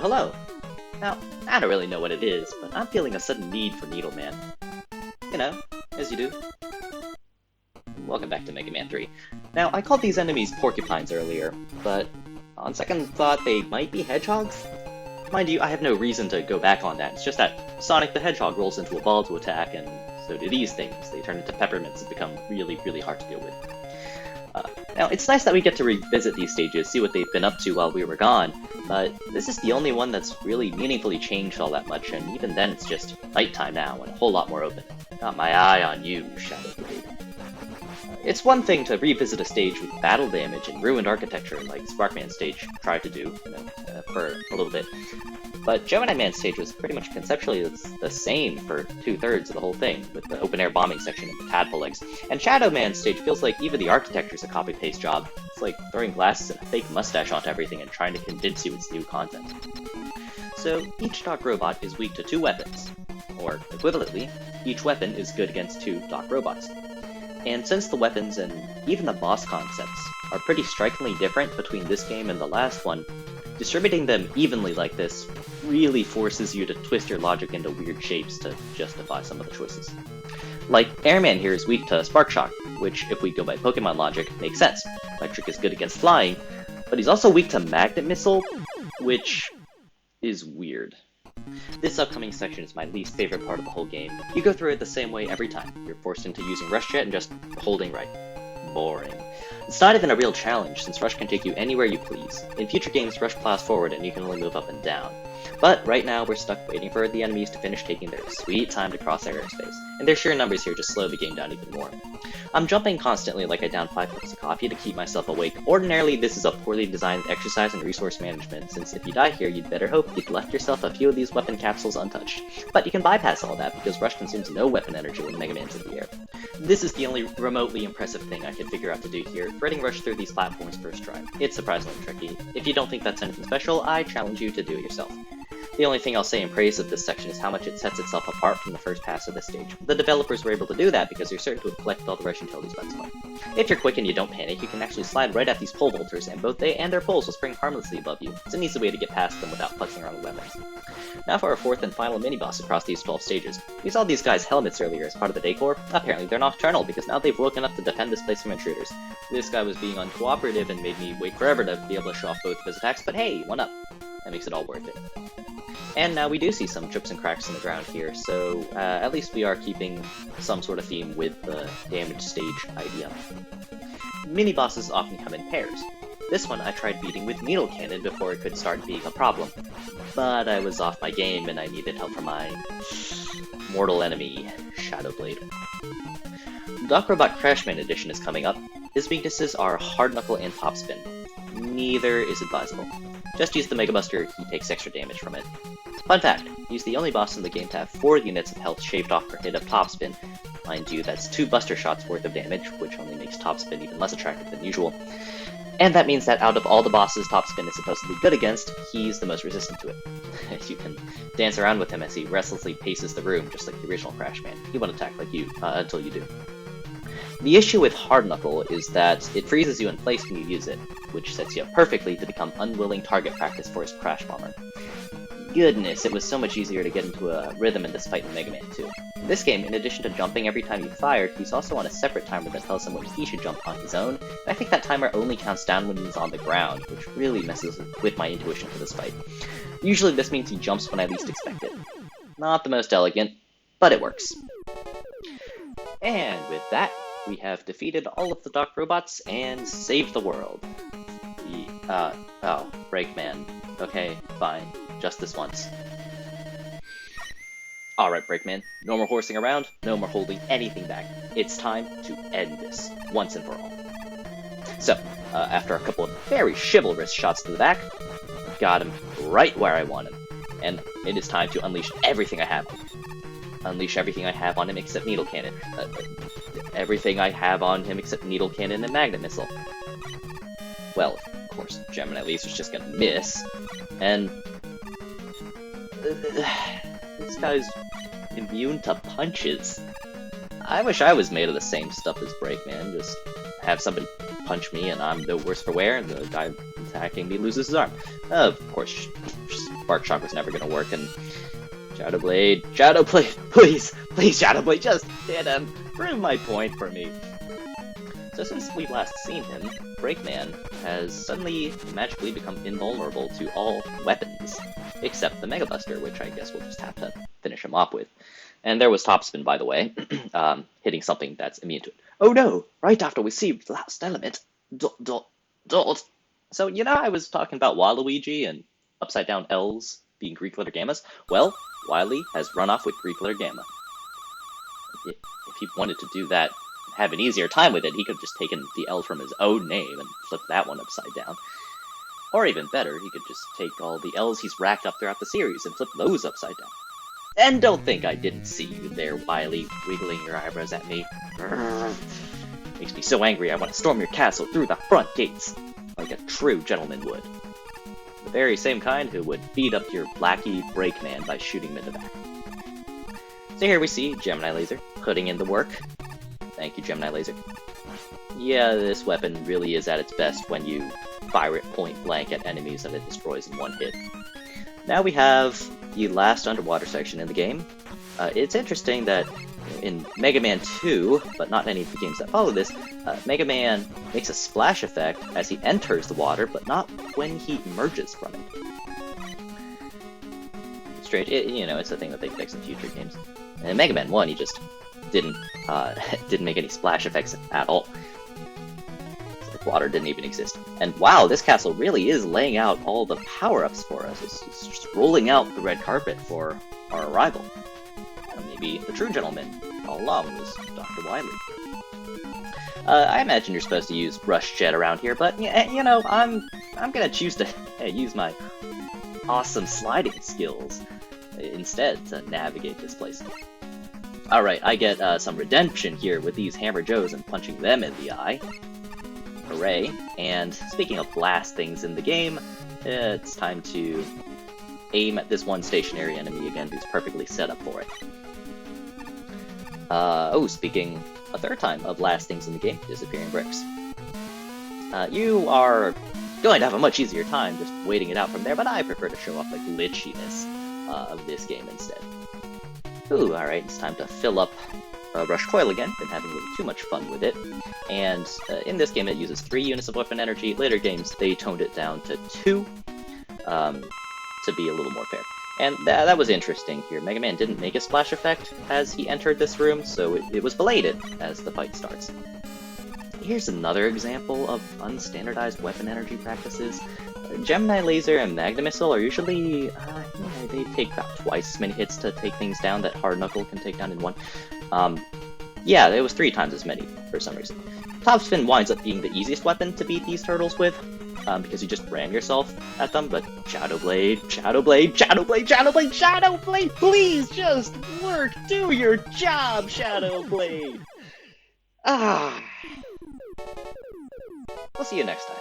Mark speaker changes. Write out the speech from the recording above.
Speaker 1: Hello, hello. Now, I don't really know what it is, but I'm feeling a sudden need for Needleman. You know, as you do. Welcome back to Mega Man 3. Now, I called these enemies porcupines earlier, but on second thought, they might be hedgehogs? Mind you, I have no reason to go back on that. It's just that Sonic the Hedgehog rolls into a ball to attack, and so do these things. They turn into peppermints and become really, really hard to deal with. Now, it's nice that we get to revisit these stages, see what they've been up to while we were gone, but this is the only one that's really meaningfully changed all that much, and even then it's just nighttime now and a whole lot more open. Got my eye on you, Shadow Blade. It's one thing to revisit a stage with battle damage and ruined architecture like Sparkman stage tried to do, for a little bit. But Gemini Man stage was pretty much conceptually the same for 2/3 of the whole thing, with the open-air bombing section and the tadpole legs. And Shadow Man stage feels like even the architecture's a copy-paste job. It's like throwing glasses and a fake mustache onto everything and trying to convince you it's new content. So, each Doc Robot is weak to 2 weapons. Or, equivalently, each weapon is good against 2 Doc Robots. And since the weapons and even the boss concepts are pretty strikingly different between this game and the last one, distributing them evenly like this really forces you to twist your logic into weird shapes to justify some of the choices. Like, Airman here is weak to Spark Shock, which, if we go by Pokemon logic, makes sense. Electric is good against flying, but he's also weak to Magnet Missile, which is weird. This upcoming section is my least favorite part of the whole game. You go through it the same way every time. You're forced into using Rush Jet and just holding right. Boring. It's not even a real challenge, since Rush can take you anywhere you please. In future games, Rush plows forward and you can only move up and down. But right now, we're stuck waiting for the enemies to finish taking their sweet time to cross our airspace, and their sheer numbers here just slow the game down even more. I'm jumping constantly like I down 5 cups of coffee to keep myself awake. Ordinarily, this is a poorly designed exercise in resource management, since if you die here, you'd better hope you'd left yourself a few of these weapon capsules untouched. But you can bypass all that, because Rush consumes no weapon energy when Mega Man's in the air. This is the only remotely impressive thing I could figure out to do here, threading Rush through these platforms first try. It's surprisingly tricky. If you don't think that's anything special, I challenge you to do it yourself. The only thing I'll say in praise of this section is how much it sets itself apart from the first pass of this stage. The developers were able to do that because they're certain to have collected all the Rush Intelligence by this point. If you're quick and you don't panic, you can actually slide right at these pole vaulters, and both they and their poles will spring harmlessly above you. It's an easy way to get past them without flexing around the weapons. Now for our 4th and final mini-boss across these 12 stages. We saw these guys' helmets earlier as part of the decor. Apparently they're nocturnal, because now they've woken up to defend this place from intruders. This guy was being uncooperative and made me wait forever to be able to show off both of his attacks, but hey, 1-up. That makes it all worth it. And now we do see some trips and cracks in the ground here, so at least we are keeping some sort of theme with the damage stage idea. Mini-bosses often come in pairs. This one I tried beating with Needle Cannon before it could start being a problem, but I was off my game and I needed help from my mortal enemy, Shadow Blade. Doc Robot Crashman Edition is coming up. His weaknesses are Hard Knuckle and Top Spin. Neither is advisable. Just use the Mega Buster, he takes extra damage from it. Fun fact, he's the only boss in the game to have 4 units of health shaved off per hit of Top Spin. Mind you, that's 2 Buster Shots worth of damage, which only makes Top Spin even less attractive than usual. And that means that out of all the bosses Top Spin is supposedly good against, he's the most resistant to it. You can dance around with him as he restlessly paces the room, just like the original Crashman. He won't attack like you, until you do. The issue with Hard Knuckle is that it freezes you in place when you use it, which sets you up perfectly to become unwilling target practice for his Crash Bomber. Goodness, it was so much easier to get into a rhythm in this fight in Mega Man 2. In this game, in addition to jumping every time you fire, he's also on a separate timer that tells him when he should jump on his own, and I think that timer only counts down when he's on the ground, which really messes with my intuition for this fight. Usually this means he jumps when I least expect it. Not the most elegant, but it works. And with that, we have defeated all of the Doc Robots and saved the world. Breakman. Okay, fine. Just this once. Alright, Breakman. No more horsing around, no more holding anything back. It's time to end this, once and for all. So, after a couple of very chivalrous shots to the back, got him right where I want him. And it is time to unleash everything I have on him. Unleash everything I have on him except Needle Cannon. Everything I have on him except Needle Cannon and Magnet Missile. Well, of course, Gemini Laser's just gonna miss. And this guy's immune to punches. I wish I was made of the same stuff as Breakman. Just have somebody punch me and I'm no worse for wear, and the guy attacking me loses his arm. Of course, Spark Shock was never gonna work, and Shadow Blade, please, Shadow Blade, just hit him! Prove my point for me! So since we've last seen him, Breakman has suddenly magically become invulnerable to all weapons, except the Mega Buster, which I guess we'll just have to finish him off with. And there was Topspin, by the way, hitting something that's immune to it. Oh no! Right after we received the last element, ... So, you know I was talking about Waluigi and upside down L's being Greek letter gammas? Well, Wily has run off with Greek letter gamma. If he wanted to do that, have an easier time with it, he could have just taken the L from his own name and flipped that one upside down. Or even better, he could just take all the L's he's racked up throughout the series and flip those upside down. And don't think I didn't see you there, Wily, wiggling your eyebrows at me. Makes me so angry I want to storm your castle through the front gates, like a true gentleman would. The very same kind who would beat up your lackey Breakman by shooting him in the back. So here we see Gemini Laser putting in the work. Thank you, Gemini Laser. Yeah, this weapon really is at its best when you fire it point blank at enemies that it destroys in one hit. Now we have the last underwater section in the game. It's interesting that in Mega Man 2, but not any of the games that follow this, Mega Man makes a splash effect as he enters the water, but not when he emerges from it. It's strange. It's a thing that they fix in future games. And in Mega Man 1, he just didn't make any splash effects at all. Water didn't even exist. And wow, this castle really is laying out all the power-ups for us. It's just rolling out the red carpet for our arrival. Maybe the true gentleman all along was Dr. Wily. I imagine you're supposed to use Rush Jet around here, but I'm gonna choose to use my awesome sliding skills instead to navigate this place. Alright, I get some redemption here with these Hammer Joes and punching them in the eye. Hooray. And speaking of last things in the game, it's time to aim at this one stationary enemy again who's perfectly set up for it. Speaking a third time of last things in the game, disappearing bricks. You are going to have a much easier time just waiting it out from there, but I prefer to show off the glitchiness of this game instead. Ooh, alright, it's time to fill up Rush Coil again. Been having a little too much fun with it. And in this game it uses 3 units of weapon energy. Later games they toned it down to 2 to be a little more fair. And that was interesting here. Mega Man didn't make a splash effect as he entered this room, so it was belated as the fight starts. Here's another example of unstandardized weapon energy practices. Gemini Laser and Magna Missile are usually, they take about twice as many hits to take things down that Hard Knuckle can take down in one. Yeah, it was 3 times as many for some reason. Topspin winds up being the easiest weapon to beat these turtles with, because you just ram yourself at them, but Shadow Blade, please just work, do your job, Shadow Blade! We'll see you next time.